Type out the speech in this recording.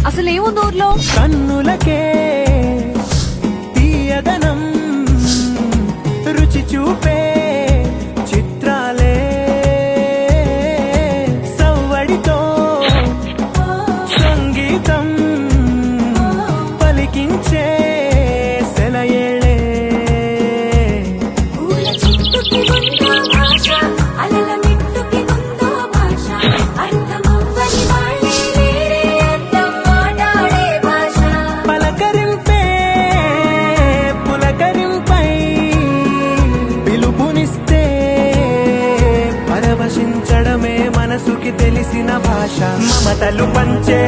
అసలేముంది ఊర్లో? కన్నులకే తీయదనం రుచి చూపే చిత్రాలే సవ్వడితో సంగీతం పలికించే సెలయేళే పలకరింపే పులకరింపై పిలుపునిస్తే పరవశించడమే మనసుకి తెలిసిన భాష మమతలు పంచే